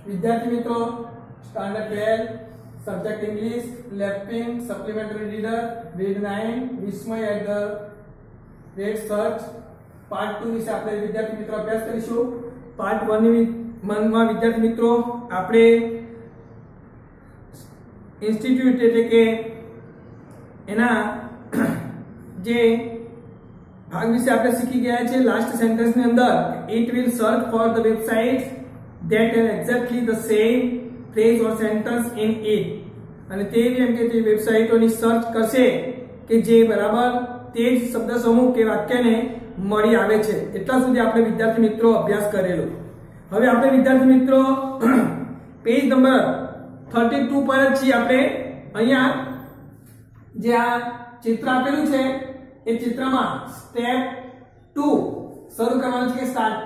विद्यार्थी मित्रों standard 12 subject English lifting supplementary reader grade 9 विस्मय at the rate search part 2 વિશે આપણે વિદ્યાર્થી મિત્રો અભ્યાસ કરીશું। પાર્ટ 1 માં વિદ્યાર્થી મિત્રો આપણે ઇન્સ્ટિટ્યુટ એટલે કે એના જે ભાગ વિશે આપણે શીખી ગયા છે। લાસ્ટ સેન્ટેન્સ ની અંદર it will search for the websites that have exactly the same phrase or sentence in it અને તે એમ કે તે વેબસાઇટોની સર્ચ કરશે કે જે બરાબર તે જ શબ્દ સમૂહ કે વાક્યને મળી આવે છે। એટલા સુધી આપણે વિદ્યાર્થી મિત્રો અભ્યાસ કરેલો। હવે આપણે વિદ્યાર્થી મિત્રો પેજ નંબર 32 પર જ છીએ। આપણે અહીંયા જે આ ચિત્ર આપેલું છે એ ચિત્રમાં સ્ટેપ 2 શરૂ કરવાનું છે કે સ્ટાર્ટ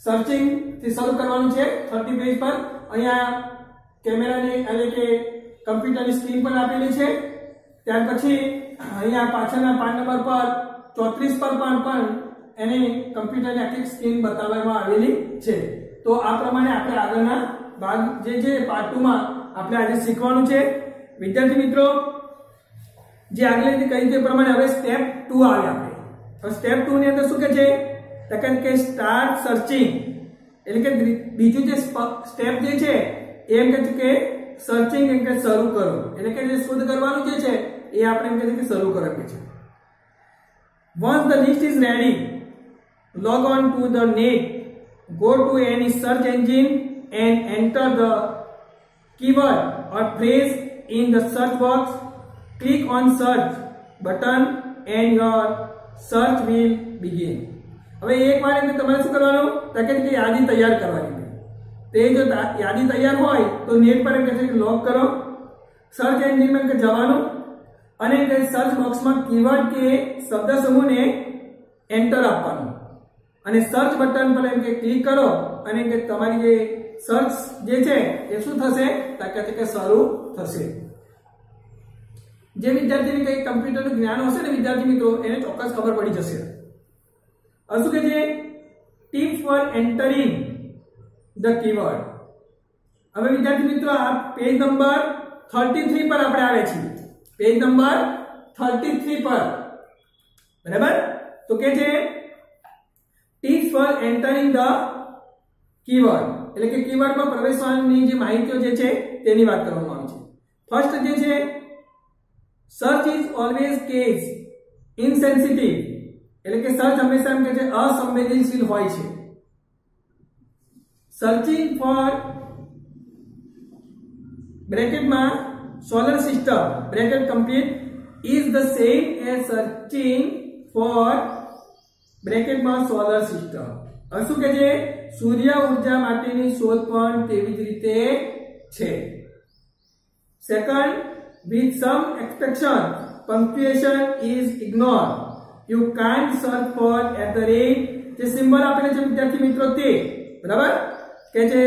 सर्चिंग થી શરૂ કરવાનું છે 30 પેજ પર। અહીંયા કેમેરાની એટલે કે કમ્પ્યુટરની સ્ક્રીન પર આપેલી છે। ત્યાર પછી અહીંયા પાછળના પાન નંબર પર 34 પર પણ એની કમ્પ્યુટરની આખી સ્ક્રીન બતાવવામાં આવેલી છે। તો આ પ્રમાણે આપણે આગળના ભાગ જે પાર્ટ 2 માં આપણે આજે શીખવાનું છે। વિદ્યાર્થી મિત્રો જે આગળની કહી તે પ્રમાણે હવે સ્ટેપ 2 આવે આપણે। તો સ્ટેપ 2 ની અંદર શું કહે છે કે સ્ટાર્ટ સર્ચિંગ એટલે કે બીજું જે સ્ટેપ જે છે એમ કહે કે સર્ચિંગ એમ કે શરૂ કરો એટલે કે જે શોધ કરવાનું જે છે એ આપણે એમ કહે કે શરૂ કરો કે છે। once the list is ready log on to the net go to any search engine and enter the keyword or phrase in the search box click on search button and your search will begin। હવે એકવાર એટલે તમારે શું કરવાનું કે યાદી તૈયાર કરવાની। તે જો યાદી તૈયાર હોય તો નેટ પર કે લોગ કરો સર્ચ એન્જિન માં જવાનું અને કે સર્ચ બોક્સમાં કીવર્ડ કે શબ્દ સમૂહને એન્ટર આપવાનું અને સર્ચ બટન પર એમ કે ક્લિક કરો અને કે તમારી જે સર્ચ જે છે એ શું થશે કે શરૂ થશે। જે વિદ્યાર્થીને કઈ કમ્પ્યુટરનું જ્ઞાન હશે ને વિદ્યાર્થી મિત્રો એને ચોક્કસ ખબર પડી જશે। શું કે છે tips for entering the keyword. હવે વિદ્યાર્થી મિત્રો આ પેજ નંબર 33 પર આપણે આવે છે। પેજ નંબર 33 પર બરાબર। તો કે છે tips for entering the keyword એટલે કે કીવર્ડમાં પ્રવેશવાની જે માહિતીઓ જે છે તેની વાત કરવામાં આવે છે। ફર્સ્ટ જે છે સર્ચ ઇઝ ઓલવેઝ કેસ ઇનસેન્સિટિવ એટલે કે સર્ચ હંમેશા એમ કે છે અસંવેદનશીલ હોય છે। સર્ચિંગ ફોર બ્રેકેટમાં solar system bracket complete is the same as searching for બ્રેકેટમાં સોલર સિસ્ટમ। હવે શું કે છે સૂર્ય ઊર્જા માટેની શોધ પણ તેવી જ રીતે છે। Second with some expectation punctuation is ignored you can't search for at the rate જે સિમ્બોલ આપેલા છે વિદ્યાર્થી મિત્રો તે બરાબર કે જે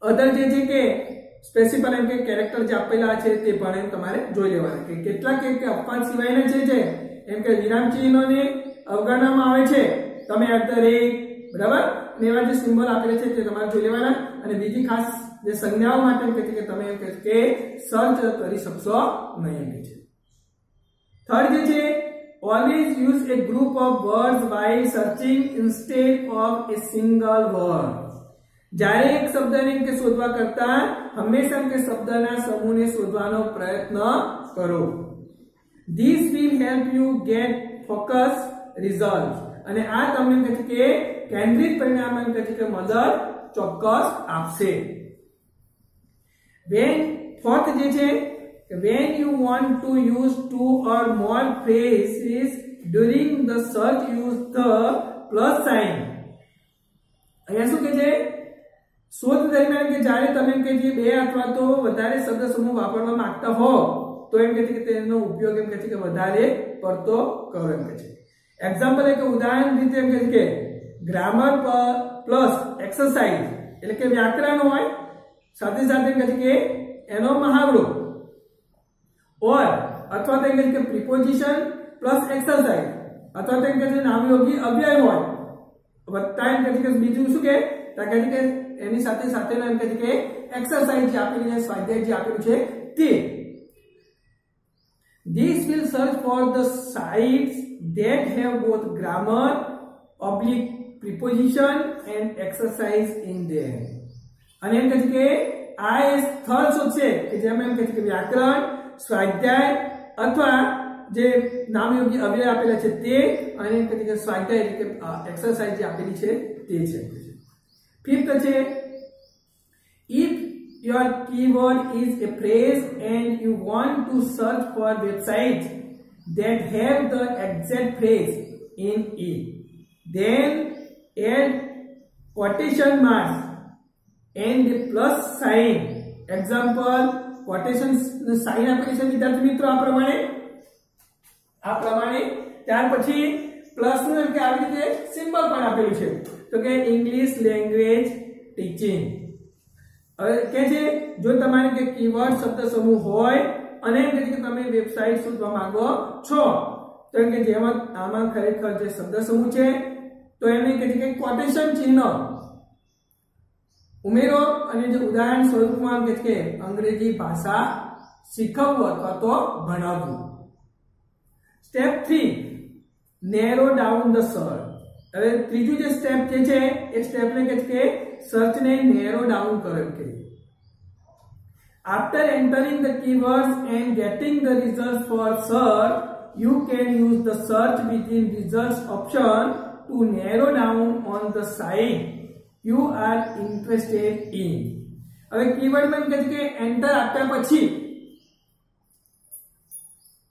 અધર જે છે કે સ્પેસિફિક એમ કે કેરેક્ટર જે આપેલા છે તે પણ તમારે જોઈ લેવાના કે કેટલા કે અપવાદ સિવાયના છે એમ કે વિરામ ચિહ્નોને અવગણવામાં આવે છે તમે એટ ધ રેટ બરાબર ને એવા જે સિમ્બોલ આપેલા છે તે તમારે જોઈ લેવાના અને બીજી ખાસ જે સંજ્ઞાઓ માટે એમ કે તમે એમ કે સર્ચ કરી શકશો નહીં એમ છે। થર્ડ જે છે always use a group of words while searching instead of a single word। જ્યારે એક શબ્દને કે શોધવા કરતા હંમેશા કે શબ્દના સમૂહને શોધવાનો પ્રયત્ન કરો। this will help you get focus results અને આ તમને કે કેન્દ્રિત પરિણામ કે મદદ ચોક્કસ આપશે। when fourth જે છે when you want to use two or more phrases during the search use the plus sign। અહીંયા શું કે છે શોધ દરમિયાન કે જ્યારે તમે કે જે બે અથવા તો વધારે શબ્દ સમૂહ વાપરવા માંગતા હો તો એમ કે તેનો ઉપયોગ એમ કે વધારે પડતો કરો એમ કે છે। એક્ઝામ્પલ કે ઉદાહરણ રીતે એમ કે ગ્રામર પ્લસ એક્સરસાઇઝ એટલે કે વ્યાકરણ હોય સાથે સાથે એમ કે એનો મહાવરો और अथवा तो के प्रीपोजिशन प्लस एक्सरसाइज अथवा तो नामयोगी अव्यय होय वत्ता एम के बीजू शुं के તો કહે છે કે એની સાથે સાથે એમ કહે છે કે એક્સરસાઇઝ જે આપેલી છે, સ્વાધ્યાય જે આપેલું છે તે. This will search for the sites that have both grammar, oblique preposition and exercise in them. અને એમ કહે છે કે આ એ સ્થળ શોધશે કે જેમાં એમ કહે છે કે વ્યાકરણ, સ્વાધ્યાય અથવા જે નામયોગી અવ્યય આપેલા છે તે, અને એમ કહે છે કે સ્વાધ્યાય એટલે કે એક્સરસાઇઝ જે આપેલી છે તે છે. ફિફ્થ છે, if your keyword is a phrase and you want to search for websites that have the exact phrase in it, then add quotation marks and the plus sign. Example, quotation sign આપેલી છે વિદ્યાર્થી મિત્રો આ પ્રમાણે. ત્યાર પછી plus નું એમ કે આવી રીતે સિમ્બલ પણ આપેલું છે, તો કે ઇંગ્લિશ લેંગ્વેજ ટીચિંગ. હવે કે છે જો તમારે કે કીવર્ડ શબ્દ સમૂહ હોય અને એમ કે તમે વેબસાઇટ શોધવા માંગો છો, તો એમ કે જેમાં આમાં ખરેખર જે શબ્દ સમૂહ છે તો એને કહે છે કે કોટેશન ચિહ્ન ઉમેરો અને જે ઉદાહરણ સ્વરૂપમાં એમ કે અંગ્રેજી ભાષા શીખવવું અથવા તો ભણાવવું. Step 3, narrow down the search. હવે ત્રીજું જે સ્ટેપ જે છે એ સ્ટેપને કહે છે કે સર્ચ ને નેરો ડાઉન કરો કે. After entering the keywords and getting the results for search, you can use the search within results option to narrow down on the site you are interested in. હવે keyword માં કહે છે કે enter આપ્યા પછી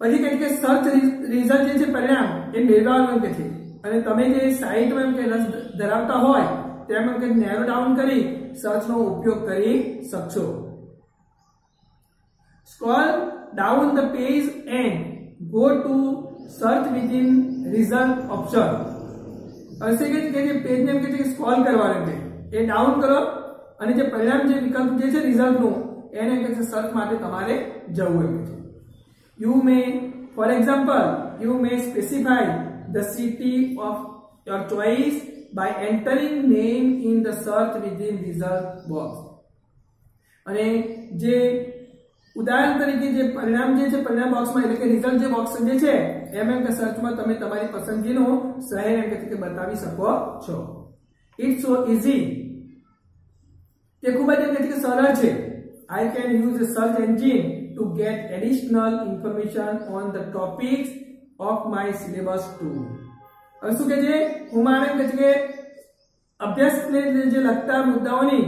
કહે છે કે સર્ચ રિઝલ્ટ જે છે પરિણામ એ મેળવવાનું કહે છે, અને તમે જે સાઇટમાં કે રસ ધરાવતા હોય તેમાં કે નેરો ડાઉન કરી સર્ચનો ઉપયોગ કરી શકશો. Scroll down the page and go to search within result option. ऐसे કે જે પેજ ને કે સ્ક્રોલ કરવાનું છે એ ડાઉન કરો અને જે પરિણામ જે વિકલ્પ જે છે રિઝલ્ટ નું એને કે સર્ચ માટે તમારે જવું છે. You may, for example, you may specify the city of your choice by entering name in the search within result box. અને જે ઉદાહરણ તરીકે જે પરિણામ જે છે પરિણામ બોક્સમાં એટલે કે રિઝલ્ટ જે બોક્સ જે છે એમ કે સર્ચમાં તમે તમારી પસંદગીનું શહેર એમ કે બતાવી શકો છો. ઇટ્સ સો ઇઝી, તે ખૂબ જ એમ કે સરળ છે. I can use a search engine to get additional information on the topics of my syllabus too. હવે શું કે છે હું મારે એમ કે અભ્યાસને જે લગતા મુદ્દાઓની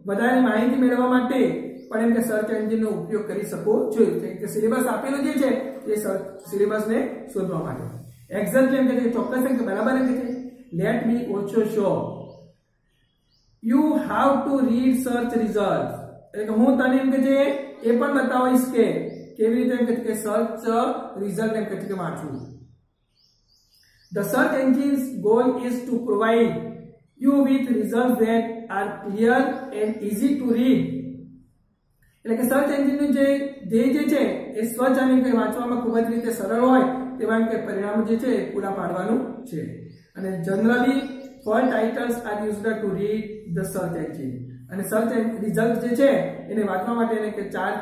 વધારે માહિતી મેળવવા માટે પણ એમ કે સર્ચ એન્જિનનો ઉપયોગ કરી શકો છો. કે સિલેબસ આપેલો જે છે એ સિલેબસને શોધવા માટે. એક્ઝેક્ટલી એમ કે ચોક્કસ એમ કે બરાબર એમ કે લેટ મી ઓછો show you how to read search result. એટલે કે હું તને એમ કે છે એ પણ બતાવીશ કે કેવી રીતે એમ કે સર્ચ રિઝલ્ટ એમ કે વાંચવું. The search engine's goal is to provide you with results that are clear and easy to read. એટલે કે સર્ચ એન્જિનનું જે ધ્યેય જે છે એ સ્વચ્છ અને કે વાંચવામાં ખૂબ જ રીતે સરળ હોય તેવા કે પરિણામો જે છે પૂરા પાડવાનું છે. અને generally for titles are used to read the search engine. અને સર્ચ રિઝલ્ટ જે છે એને વાંચવા માટે એને કે ચાર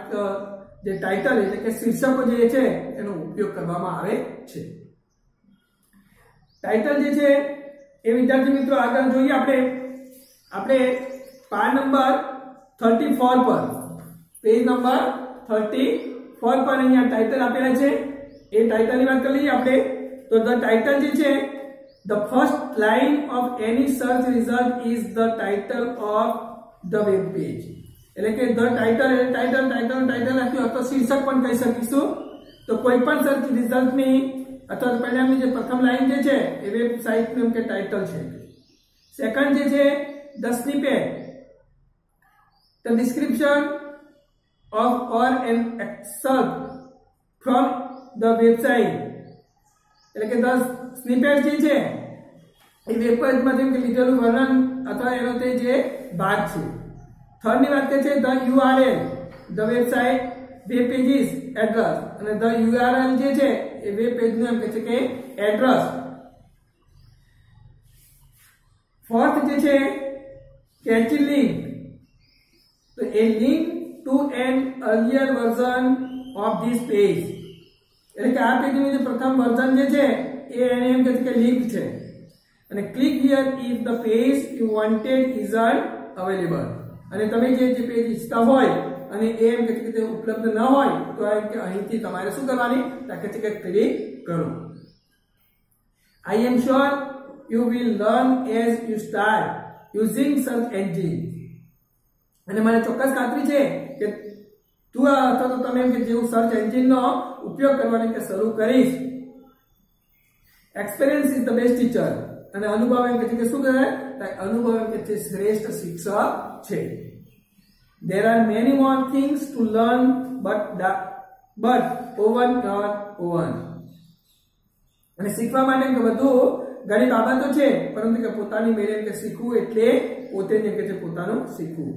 જે ટાઇટલ એટલે કે શીર્ષકો જે છે એનો ઉપયોગ કરવામાં આવે છે. ટાઇટલ જે છે એ વિદ્યાર્થી મિત્રો આગળ જોઈએ આપણે પાન નંબર 34 પર પેજ નંબર 34 પર અહીંયા ટાઇટલ આપેલા છે. એ ટાઇટલની વાત કરી લઈએ આપણે. તો ધ ટાઇટલ જે છે the first line of any search result is the title of the web page. એટલે કે ધ ટાઇટલ આપ્યું અથવા શીર્ષક પણ કહી શકીશું. તો કોઈ પણ સર્ચ રિઝલ્ટની અથવા પરિણામની જે પ્રથમ લાઈન જે છે એ વેબસાઇટનું કે ટાઇટલ છે. સેકન્ડ જે છે the snippet, the description of or an excerpt from the website. એટલે કે 10 સ્નિપેટ જે છે એ વેબ પેજમાંથી કે લીધેલું વર્ણન અથવા એનો તે જે ભાગ છે. થર્ડ ની વાત કરે છે the URL, the website web pages address, અને ધ URL જે છે એ વેબ પેજનું એમ કહે છે કે એડ્રેસ. ફોર્થ જે છે catchy link, तो a link to an earlier version of this page, એટલે કે આ પેજનું જે પ્રથમ વર્ઝન જે છે એ એને એમ કહે છે કે લિંક છે, અને click here if the page you wanted isn't available, અને તમે જે પેજ ઈચ્છતા હોય અને એ એમ કહે છે કે તે ઉપલબ્ધ ન હોય તો એમ કે અહીંથી તમારે શું કરવાની, તો કહે છે કે ક્લિક કરો. I am sure you will learn as you start using search engine, અને મને ચોક્કસ ખાતરી છે કે તું અથવા તો તમે એમ કે જેવું સર્ચ એન્જિનનો ઉપયોગ કરવાની કે શરૂ કરીશ. Experience is the best teacher, અને અનુભવ એમ કે છે કે શું કહે, અનુભવ એમ કે છે શ્રેષ્ઠ શિક્ષક છે. There are many more things to learn but own your own, અને શીખવા માટે કે વધુ ઘણી બાબતો છે, પરંતુ કે પોતાની મેળે કે શીખવું એટલે પોતે જ કે છે પોતાનું શીખવું.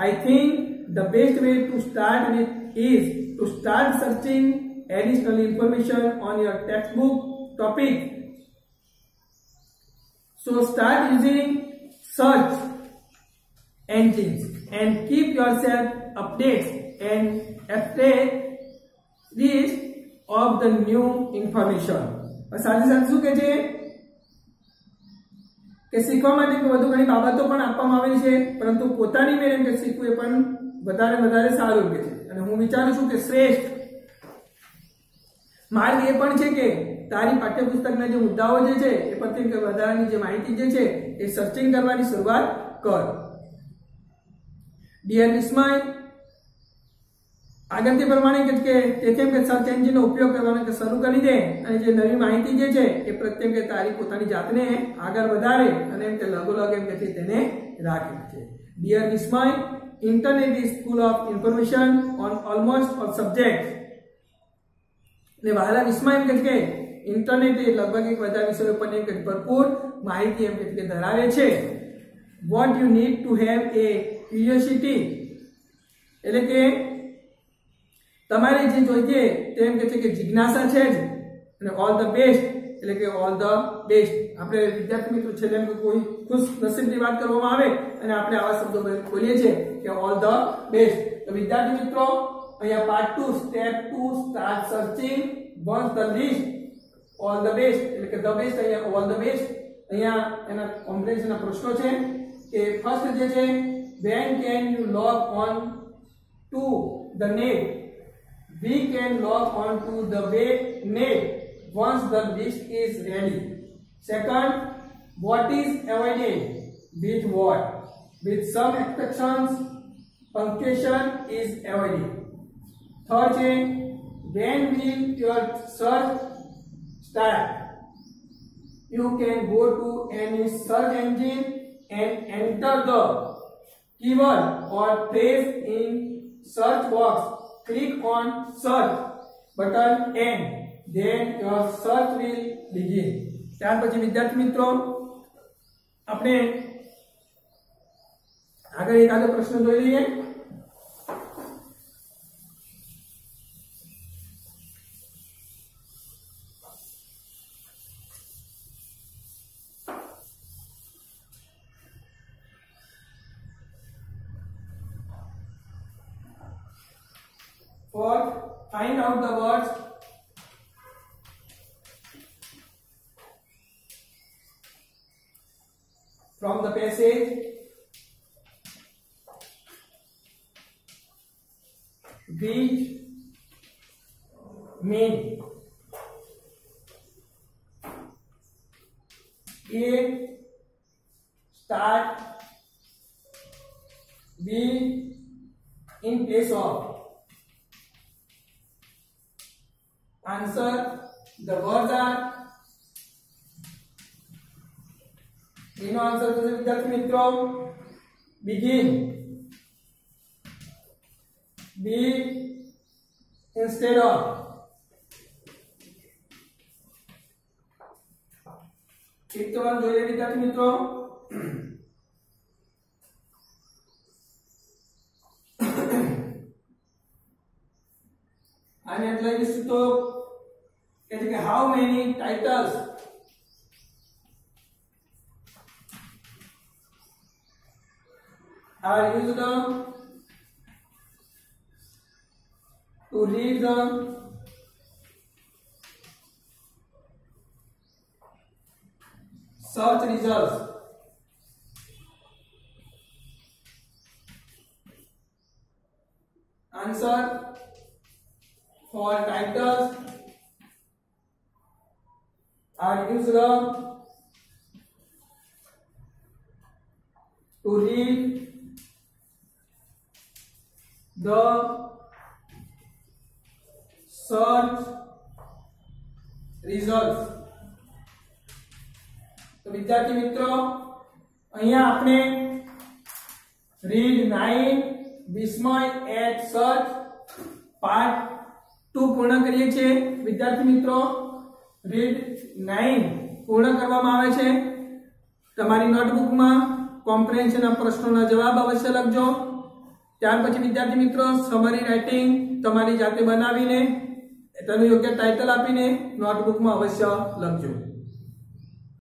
I think the best way to start with is to start searching additional information on your textbook topic. So start using search engines and keep yourself updated and apprised of the new information. સાથે સાથે શું કહે છે કે શીખવા માટે વધુ ઘણી બાબતો પણ આપવામાં આવેલી છે, પરંતુ પોતાની મેળે કે શીખવું એ પણ વધારે સારું કે છે. અને હું વિચારું છું કે શ્રેષ્ઠ માર્ગ એ પણ છે કે તારી પાઠ્યપુસ્તકના જે મુદ્દાઓ જે છે એ પરથી કે વધારાની જે માહિતી જે છે એ સર્ચિંગ કરવાની શરૂઆત કર. ડિયર વિસ્મય, આગળથી પ્રમાણે કે તેથી કે સર્ચ એન્જિનનો ઉપયોગ કરવાનો કે શરૂ કરી દે, અને જે નવી માહિતી જે છે એ પ્રત્યે કે તારી પોતાની જાતને આગળ વધારે અને એમ કે લગોલગ એમ કે તેને રાખે છે. Dear Vismay, internet is full of information on almost all subjects, ને વહાલા વિસ્મય એમ કે ઇન્ટરનેટ એ લગભગ એક બધા વિષયો પર એમ કે ભરપૂર માહિતી એમ કે ધરાવે છે. What you need to have a curiosity, એટલે કે તમારે જે જોઈએ તેમ કે છે કે જિજ્ઞાસા છે જ, અને ઓલ ધ બેસ્ટ એટલે કે ઓલ ધ બેસ્ટ. આપણે વિદ્યાર્થી મિત્રો છે તેમ કોઈ ખુશ નસીબની વાત કરવામાં આવે અને આપણે આવા શબ્દો બોલીએ છીએ કે ઓલ ધ બેસ્ટ. તો વિદ્યાર્થી મિત્રો અહીંયા part 2 step 2 start searching once the list all the best, એટલે કે ધ બેસ્ટ અહીંયા ઓલ ધ બેસ્ટ. અહીંયા એના કોમ્પ્રેહેન્શનના પ્રશ્નો છે કે ફર્સ્ટ જે છે when can you log on to the net, we can log on to the net once the list is ready. Second, what is avoided, with what, with some exceptions punctuation is avoided. Third છે when will your search start, you can go to any search engine and enter the keyword or phrase in search box, click on search button and then your search will begin. ત્યાર પછી વિદ્યાર્થી મિત્રો આપણે આગળ એકાદો પ્રશ્ન જોઈ લઈએ. For find out the words from the passage which mean A, start, B, in place of. Answer, the words are એનો આન્સર થશે વિદ્યાર્થી મિત્રો begin, B instead of. એક તો જોઈ લે વિદ્યાર્થી મિત્રો આને એટલે તો કે how many titles are used to read the search results. Answer: for titles are used to read the search results. तो विद्यार्थी मित्रों अहींया आपने रीड 9 विस्मय एट सर्च पार्ट 2 पूर्ण करीए छे। विद्यार्थी मित्रों रीड 9 पूर्ण करवामां आवे छे। तमारी नोटबुक में कॉम्प्रिहेंशन प्रश्नों जवाब अवश्य लखजो। त्यार पछी विद्यार्थी मित्रों समरी राइटिंग तमारी जाते बनावीने तेनुं योग्य टाइटल आपीने नोटबुक में अवश्य लखजो।